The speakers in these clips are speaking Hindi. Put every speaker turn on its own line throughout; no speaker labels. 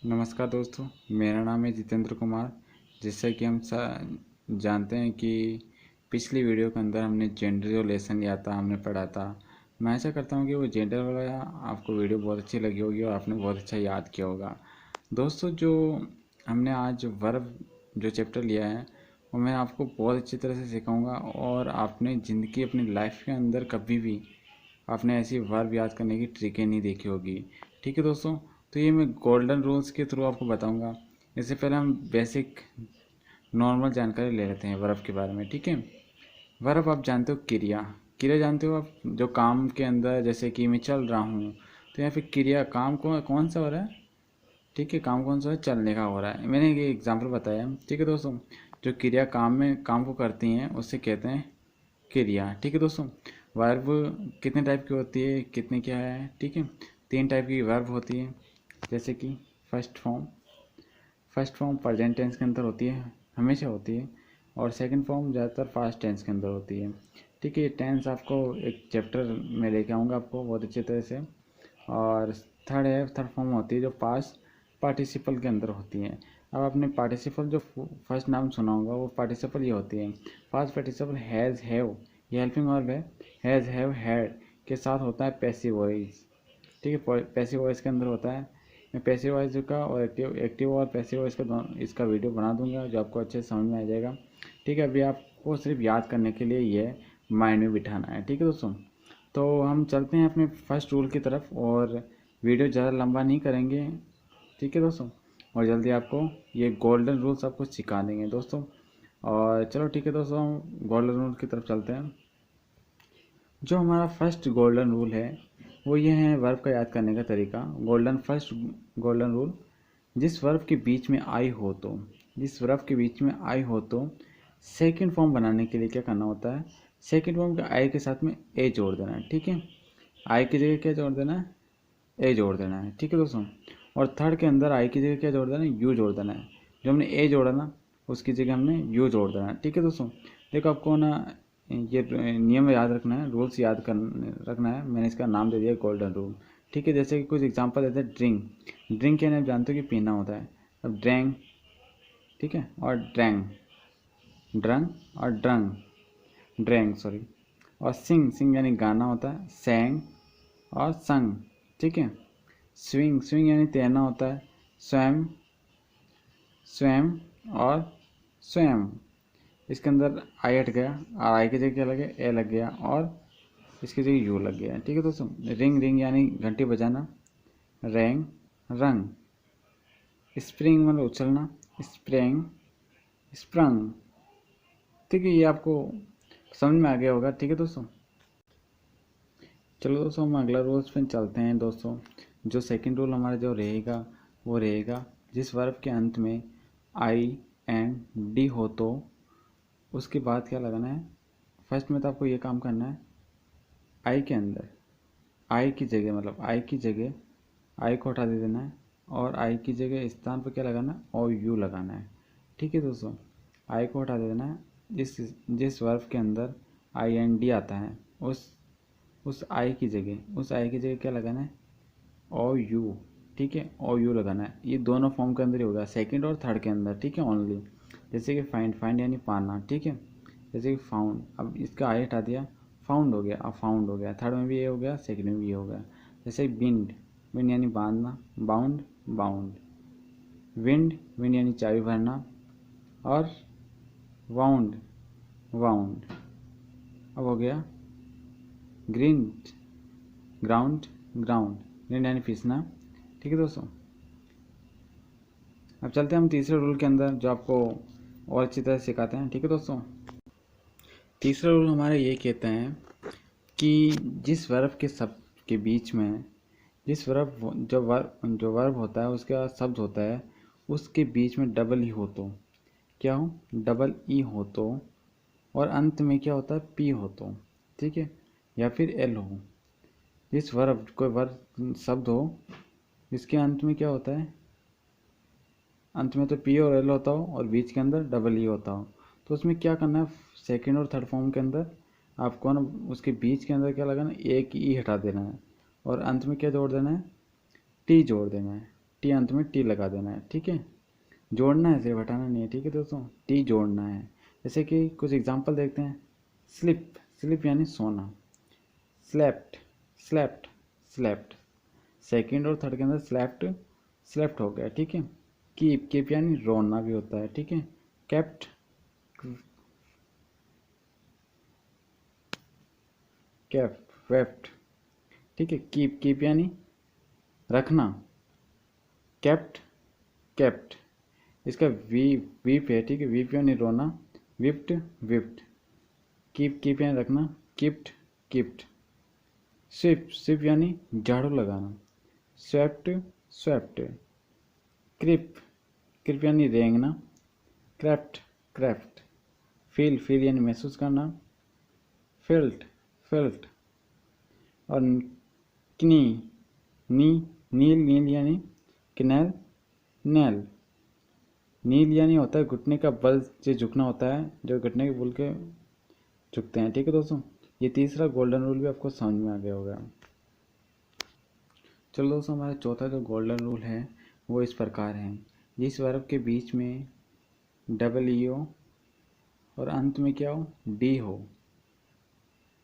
नमस्कार दोस्तों, मेरा नाम है जितेंद्र कुमार। जैसा कि हम जानते हैं कि पिछली वीडियो के अंदर हमने जेंडर जो लेसन लिया था, हमने पढ़ा था। मैं ऐसा करता हूँ कि वो जेंडर वाला आपको वीडियो बहुत अच्छी लगी होगी और आपने बहुत अच्छा याद किया होगा। दोस्तों, जो हमने आज वर्ब जो चैप्टर लिया है वो मैं आपको बहुत अच्छी तरह से सिखाऊंगा और आपने ज़िंदगी अपनी लाइफ के अंदर कभी भी आपने ऐसी वर्ब याद करने की ट्रिकें नहीं देखी होगी। ठीक है दोस्तों, तो ये मैं गोल्डन रूल्स के थ्रू आपको बताऊंगा। इससे पहले हम बेसिक नॉर्मल जानकारी ले लेते हैं वर्ब के बारे में। ठीक है, वर्ब आप जानते हो क्रिया। क्रिया जानते हो आप, जो काम के अंदर, जैसे कि मैं चल रहा हूँ तो यहाँ पे क्रिया काम कौन सा हो रहा है। ठीक है, काम कौन सा है, चलने का हो रहा है। मैंने ये एग्जाम्पल बताया। ठीक है दोस्तों, जो क्रिया काम को करती हैं उससे कहते हैं क्रिया। ठीक है दोस्तों, वर्ब कितने टाइप की होती है, कितने क्या है। ठीक है, 3 टाइप की वर्ब होती है। जैसे कि फर्स्ट फॉर्म प्रेजेंट टेंस के अंदर होती है, हमेशा होती है। और सेकंड फॉर्म ज़्यादातर पास्ट टेंस के अंदर होती है। ठीक है, ये टेंस आपको एक चैप्टर में लेके आऊँगा आपको बहुत अच्छी तरह से। और थर्ड फॉर्म होती है जो पास्ट पार्टिसिपल के अंदर होती है। अब आपने पार्टिसिपल जो फर्स्ट नाम सुना होगा वो पार्टिसिपल ये होती है। पास्ट पार्टिसिपल हैज़ हैव, ये हेल्पिंग वर्ब है। हैज़ हैव हैड के साथ होता है पैसिव वॉइस। ठीक है, पैसिव वॉइस के अंदर होता है। मैं पैसिव वॉइस का और एक्टिव और पैसिव वॉइस का इसका वीडियो बना दूंगा जो आपको अच्छे से समझ में आ जाएगा। ठीक है, अभी आपको सिर्फ याद करने के लिए ये माइंड में बिठाना है। ठीक है दोस्तों, तो हम चलते हैं अपने फर्स्ट रूल की तरफ और वीडियो ज़्यादा लंबा नहीं करेंगे। ठीक है दोस्तों, और जल्दी आपको ये गोल्डन रूल्स आपको सिखा देंगे दोस्तों। और चलो ठीक है दोस्तों, हम गोल्डन रूल की तरफ चलते हैं। जो हमारा फर्स्ट गोल्डन रूल है वो ये है वर्ब का याद करने का तरीका। फर्स्ट गोल्डन रूल, जिस वर्ब के बीच में आई हो तो जिस वर्ब के बीच में आई हो तो सेकंड फॉर्म बनाने के लिए क्या करना होता है, सेकंड फॉर्म के आई के साथ में ए जोड़ देना है। ठीक है, आई की जगह क्या जोड़ देना है, ए जोड़ देना है। ठीक है दोस्तों, और थर्ड के अंदर आई की जगह क्या जोड़ देना है, यू जोड़ देना है। जो हमने ए जोड़ा ना उसकी जगह हमने यू जोड़ देना है। ठीक है दोस्तों, देखो आपको ना ये नियम याद रखना है, रूल्स याद कर रखना है। मैंने इसका नाम दे दिया गोल्डन रूल। ठीक है, जैसे कि कुछ एग्जांपल देते हैं। ड्रिंक, ड्रिंक यानी आप जानते हो कि पीना होता है। अब ड्रैंक, ठीक है, और ड्रैंक, ड्रंक और ड्रंक, ड्रैंक सॉरी। और सिंग, सिंग यानी गाना होता है। सैंग और संग। ठीक है, स्विंग, स्विंग यानी तैरना होता है। स्वयं, स्वयं और स्वयं। इसके अंदर आई हट गया और आई की जगह क्या लगे, ए लग गया और इसकी जगह यू लग गया। ठीक है दोस्तों, रिंग, रिंग यानी घंटी बजाना। रैंग, रंग। स्प्रिंग मतलब उछलना। Spring, sprung. ठीक है, ये आपको समझ में आ गया होगा। ठीक है दोस्तों, चलो दोस्तों हम अगला रूल्स पे चलते हैं दोस्तों। जो सेकंड रूल हमारा जो रहेगा वो रहेगा, जिस वर्ब के अंत में आई एंड डी हो तो उसके बाद क्या लगाना है। फर्स्ट में तो आपको ये काम करना है, आई के अंदर आई की जगह, मतलब आई की जगह आई को हटा दे देना है और आई की जगह स्थान पर क्या लगाना है, और यू लगाना है। ठीक है दोस्तों, आई को हटा दे देना है। जिस वर्ब के अंदर आई एन डी आता है उस आई की जगह क्या लगाना है, ओ यू। ठीक है, ओ यू लगाना है। ये दोनों फॉर्म के अंदर ही होगा, सेकंड और थर्ड के अंदर। ठीक है, ओनली। जैसे कि फाइंड, फाइंड यानी पाना। ठीक है, जैसे कि फाउंड, अब इसका आई हटा दिया, फाउंड हो गया। अब फाउंड हो गया, थर्ड में भी ये हो गया, सेकंड में भी ये हो गया। जैसे बिंड, विंड यानी बांधना। Bound, bound. विंड, विंड यानी चाबी भरना। और वाउंड, वाउंड। अब हो गया ग्रिंड, ग्राउंड, ग्राउंड। ग्रिंड यानी पीसना। ठीक है दोस्तों, अब चलते हैं हम तीसरे रूल के अंदर जो आपको और अच्छी तरह सिखाते हैं। ठीक है दोस्तों, तीसरा रूल हमारा ये कहता है कि जिस वर्ब के शब्द के बीच में, जिस वर्ब जो वर्ब होता है उसका शब्द होता है उसके बीच में डबल ई हो तो क्या हो, डबल ई हो तो, और अंत में क्या होता है, पी हो तो। ठीक है, या फिर एल हो। जिस वर्ब, कोई वर्ब शब्द हो जिसके अंत में क्या होता है, अंत में तो पी और एल होता हो और बीच के अंदर डबल ई होता हो, तो उसमें क्या करना है, सेकंड और थर्ड फॉर्म के अंदर आपको ना उसके बीच के अंदर क्या लगाना है, एक ई हटा देना है और अंत में क्या जोड़ देना है, टी जोड़ देना है। टी अंत में टी लगा देना है, ठीक है। जोड़ना है, सिर्फ हटाना नहीं है, ठीक है दोस्तों, टी जोड़ना है। जैसे कि कुछ एग्जांपल देखते हैं। स्लिप, स्लिप यानी सोना। Slept, slept, slept. सेकंड और थर्ड के अंदर स्लेप्ट, स्लेप्ट हो गया, ठीक है। कीप, कीप यानी रोना भी होता है, ठीक है। केप्ट, केप्ट, वेप्ट, ठीक है। कीप, कीप यानी रखना। Kept, kept. इसका वी, वीप है, ठीक है। वीप यानी रोना। Whipped, whipped. कीप, कीप यानी रखना। Kept, kept. स्विप, स्विप यानी झाड़ू लगाना। Swept, swept. क्रिप, क्रिप यानी रेंगना। Crept, crept. फील, फील यानी महसूस करना। फिल्ट, फिल्ट। और नी, नी, नील, नील यानी किनैल, नैल। नील यानी होता है घुटने का बल से झुकना होता है, जो घुटने के बल के झुकते हैं, ठीक है दोस्तों। ये तीसरा गोल्डन रूल भी आपको समझ में आ गया होगा। चलो दोस्तों, हमारा चौथा जो गोल्डन रूल है वो इस प्रकार है। जिस वर्ब के बीच में डबल ई हो और अंत में क्या हो, डी हो,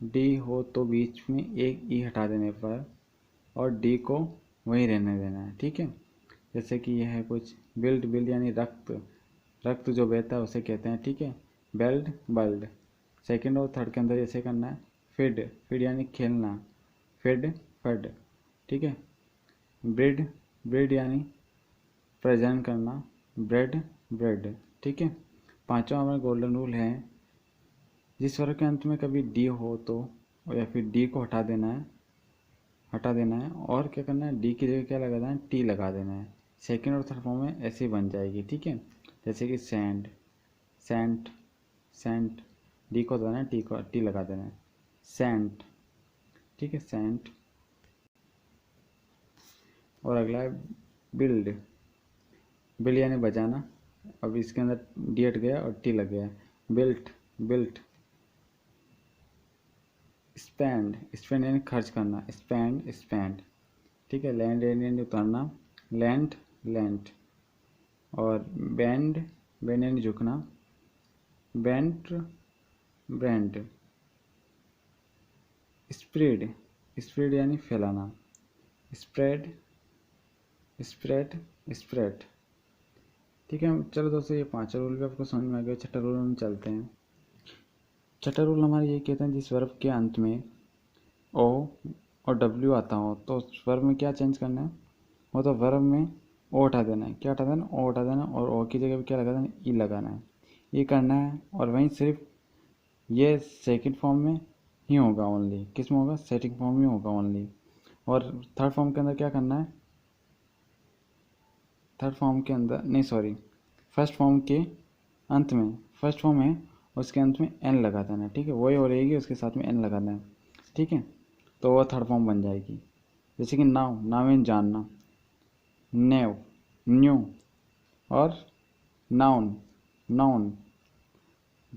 डी हो तो बीच में एक ई हटा देने पर और डी को वहीं रहने देना है, ठीक है। जैसे कि यह है कुछ बिल्ड, बिल्ड यानी रक्त, रक्त जो बहता है उसे कहते हैं, ठीक है। बेल्ड, बल्ड। सेकंड और थर्ड के अंदर ऐसे करना है। फिड, फिड यानी खेलना। फिड, फड, ठीक है। ब्रिड, ब्रिड यानी प्रजनन करना। ब्रेड, ब्रेड, ठीक है। पांचवा हमारा गोल्डन रूल है, जिस स्वर के अंत में कभी डी हो तो या फिर डी को हटा देना है, हटा देना है और क्या करना है, डी की जगह क्या लगा देना है, टी लगा देना है। सेकेंड और थर्ड फॉर्म में ऐसे ही बन जाएगी, ठीक है। जैसे कि सैंड, सेंट, सेंट। डी को हटाना है, टी को टी लगा देना है। सेंट, ठीक है, सेंट। और अगला है बिल्ड, बिल्ड यानी बजाना। अब इसके अंदर डी हट गया और टी लग गया। Built, built. स्पेंड, स्पेंड यानी खर्च करना। स्पेंड, स्पेंड, ठीक है। लैंड यानी उतरना। Land, land. और बैंड, बैंड यानी झुकना। Band, brand. स्प्रेड, स्प्रेड यानी फैलाना। स्प्रेड, स्प्रेड, स्प्रेड, ठीक है। चलो दोस्तों, ये पांचों रूल भी आपको समझ में आ गया। छठा रूल हम चलते हैं। छठा रूल हमारे ये कहते हैं, जिस वर्ब के अंत में ओ और डब्ल्यू आता हो तो उस वर्ब में क्या चेंज करना है, वो तो वर्ब में ओ हटा देना है। क्या हटा देना, ओ हटा देना और ओ की जगह पे क्या लगा देना, ई लगाना है। ये करना है और वहीं सिर्फ ये सेकंड फॉर्म में ही होगा ओनली। किस में होगा, सेकंड फॉर्म में होगा ओनली। और थर्ड फॉर्म के अंदर क्या करना है, थर्ड फॉर्म के अंदर नहीं, सॉरी, फर्स्ट फॉर्म के अंत में, फर्स्ट फॉर्म है उसके अंत में एन लगा देना है, ठीक है। वही हो रहेगी, उसके साथ में एन लगाना है, ठीक है। तो वह थर्ड फॉर्म बन जाएगी। जैसे कि नाव, नाव मीन जानना। नेव, न्यू। और नाउन, नाउन,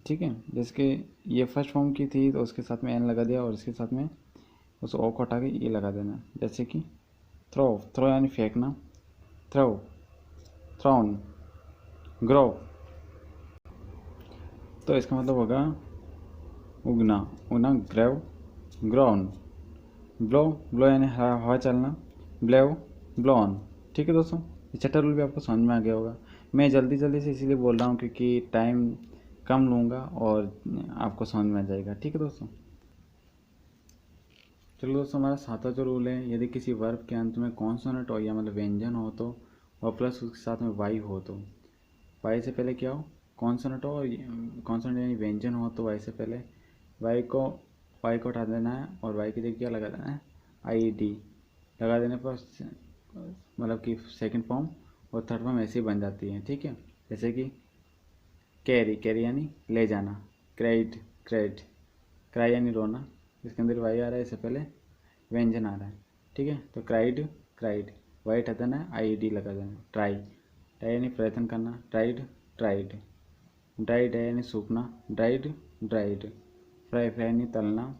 ठीक है। जैसे कि ये फर्स्ट फॉर्म की थी तो उसके साथ में एन लगा दिया और इसके साथ में उस ओ को हटा के ये लगा देना। जैसे कि थ्रो, थ्रो यानी फेंकना। Throw, throne. ग्रो, तो इसका मतलब होगा उगना, उगना। Grave, grown. ब्लो, ब्लो यानी हवा चलना। ब्लेव, ब्लोन, ठीक है दोस्तों। ये छठा रूल भी आपको समझ में आ गया होगा। मैं जल्दी जल्दी से इसीलिए बोल रहा हूँ क्योंकि टाइम कम लूँगा और आपको समझ में आ जाएगा, ठीक है दोस्तों। चलो दोस्तों, हमारा सातवां जो रूल है, यदि किसी वर्ब के अंत में कॉन्सोनेंट हो या मतलब व्यंजन हो तो और प्लस उसके साथ में वाई हो तो, वाई से पहले क्या हो, कॉन्सोनेंट हो और कॉन्सोनेंट यानी व्यंजन हो तो वाई से पहले वाई को, वाई को हटा देना है और वाई की जगह क्या लगा देना है, आई डी लगा देने पर मतलब कि सेकंड फॉर्म और थर्ड फॉर्म ऐसे ही बन जाती है, ठीक है। जैसे कि कैरी, कैरी यानी ले जाना। Cried, cried. क्राई यानी रोना, इसके अंदर वाई आ रहा है, इससे पहले व्यंजन आ रहा है, ठीक है। तो क्राइड, क्राइड। वाई हटा देना है, आई डी लगा देना। ट्राई, ट्राई यानी प्रयत्न करना। Tried, tried. ड्राई, ड्राई यानी सूखना। Dried, dried. फ्राई, फ्राई यानी तलना।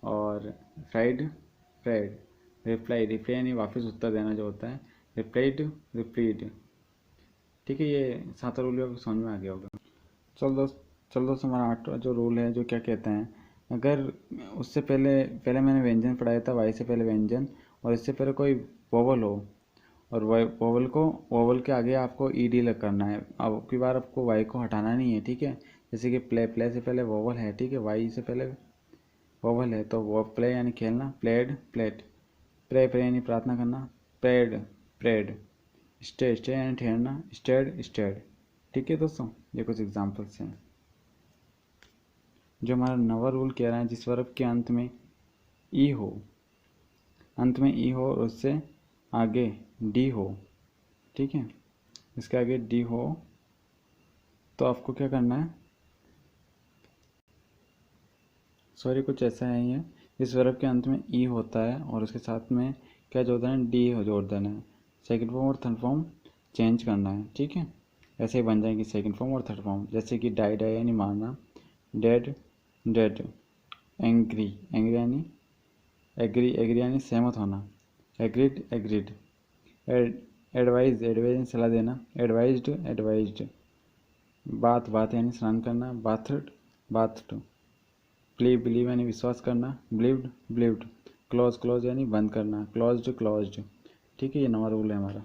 और फ्राइड, फ्राइड। रिप्लाई, रिप्लाई यानी वापस उत्तर देना जो होता है, रिप्लाइड, रिप्लीड। ठीक है, ये 7 रूल आपको समझ में आ गया होगा। चलो दोस्तों, हमारा 8वां जो रूल है जो क्या कहता है, अगर उससे पहले पहले मैंने व्यंजन पढ़ाया था, वाई से पहले व्यंजन, और इससे पहले कोई वोवल हो, और वोवल के आगे आपको ईडी लग करना है। अब की बार आपको वाई को हटाना नहीं है, ठीक है। जैसे कि प्ले से पहले वोवल है, ठीक है, वाई से पहले वोवल है, तो वो प्ले यानी खेलना, प्लेड प्लेट, प्रे यानी प्रार्थना करना, प्रेड प्रेड, स्टे यानी ठहरना, स्टेड स्टेड। ठीक है दोस्तों, ये कुछ एग्जाम्पल्स हैं। जो हमारा नवा रूल कह रहा है, जिस वर्ब के अंत में ई हो, और उससे आगे डी हो, ठीक है, इसके आगे डी हो, तो आपको क्या करना है, सॉरी कुछ ऐसा है ये, इस वर्ब के अंत में ई होता है और उसके साथ में क्या जोड़ देना है, डी हो जोड़ देना है। सेकंड फॉर्म और थर्ड फॉर्म चेंज करना है, ठीक है। ऐसे ही बन जाएंगे सेकंड फॉर्म और थर्ड फॉर्म, जैसे कि डाई डाई यानी मारना, डेड डेड, एंग्री एंग्री यानी एग्री एग्री यानी सहमत होना, एग्रीड एग्रीड, एडवाइज एडवाइज यानी सलाह देना, एडवाइज्ड एडवाइज्ड, बात बात यानी स्नान करना, बाथड बाथड, बिलीव यानी विश्वास करना, बिलीव्ड बिलीव्ड, क्लोज यानी बंद करना, क्लोज्ड। ठीक है, ये नवा रूल है हमारा।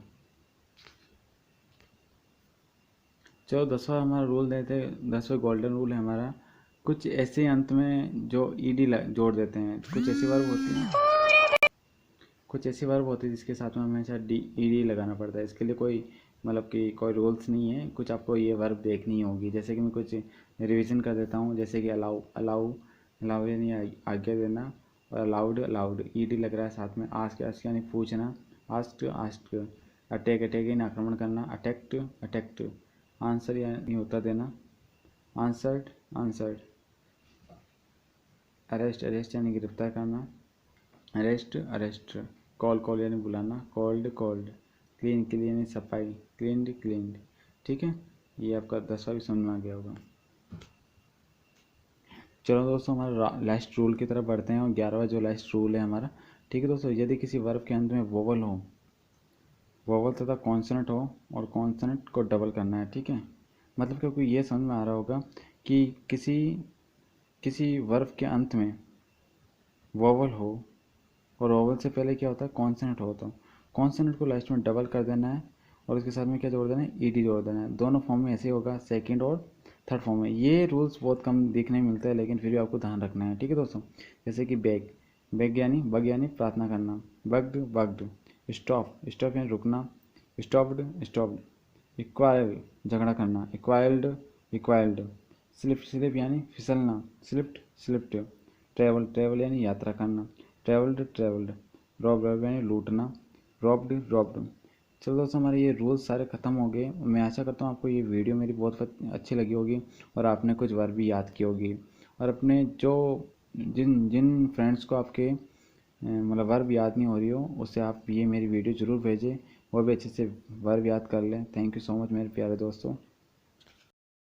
चलो 10वां हमारा रूल देते हैं, 10वां गोल्डन रूल है हमारा, कुछ ऐसे अंत में जो ईडी जोड़ देते हैं, कुछ ऐसी वर्ब होती है जिसके साथ में हमेशा ईडी लगाना पड़ता है। इसके लिए कोई मतलब कि कोई रूल्स नहीं है, कुछ आपको ये वर्ब देखनी होगी। जैसे कि मैं कुछ रिवीजन कर देता हूँ, जैसे कि अलाउ अलाउ अलाउ यानी आज्ञा देना, और अलाउड ईडी लग रहा है साथ में, आस्क यानी पूछना, आस्क्ड, अटैक यानी आक्रमण करना, अटैक्ट, आंसर यानी उत्तर देना, आंसर्ड, अरेस्ट यानी गिरफ्तार करना, अरेस्ट, कॉल यानी बुलाना, कॉल्ड, क्लीन यानी सफाई, क्लीन्ड। ठीक है, ये आपका 10वां भी समझ में आ गया होगा। चलो दोस्तों, हमारा लास्ट रूल की तरफ बढ़ते हैं, और 11वां जो लास्ट रूल है हमारा। ठीक है दोस्तों, यदि किसी वर्ब के अंत में वोवल तथा कॉन्सोनेंट हो, और कॉन्सोनेंट को डबल करना है, ठीक है। मतलब कि आपको ये समझ में आ रहा होगा कि किसी वर्ब के अंत में वोवल हो, और वोवल से पहले क्या होता है, कॉन्सोनेंट हो, तो कॉन्सोनेंट को लास्ट में डबल कर देना है, और उसके साथ में क्या जोड़ देना है, ईडी जोड़ देना है। दोनों फॉर्म में ऐसे ही होगा, सेकंड और थर्ड फॉर्म में। ये रूल्स बहुत कम देखने में मिलते हैं, लेकिन फिर भी आपको ध्यान रखना है, ठीक है दोस्तों। जैसे कि बग यानी प्रार्थना करना, बग्ड, स्टॉप यानी रुकना, स्टॉप्ड, इक्वाइल जगड़ा करना, इक्वाइल्ड, स्लिप यानी फिसलना, स्लिप्ड, ट्रेवल यानी यात्रा करना, ट्रेवल्ड, रॉब यानी लूटना, रॉब्ड। चलो दोस्तों, हमारे ये रूल्स सारे ख़त्म हो गए। मैं आशा करता हूँ आपको ये वीडियो मेरी बहुत अच्छी लगी होगी, और आपने कुछ वर्ब भी याद की होगी, और अपने जो जिन जिन फ्रेंड्स को आपके मतलब वर्ब याद नहीं हो रही हो, उससे आप ये मेरी वीडियो ज़रूर भेजें, वो भी अच्छे से वर्ब याद कर लें। थैंक यू सो मच मेरे प्यारे दोस्तों।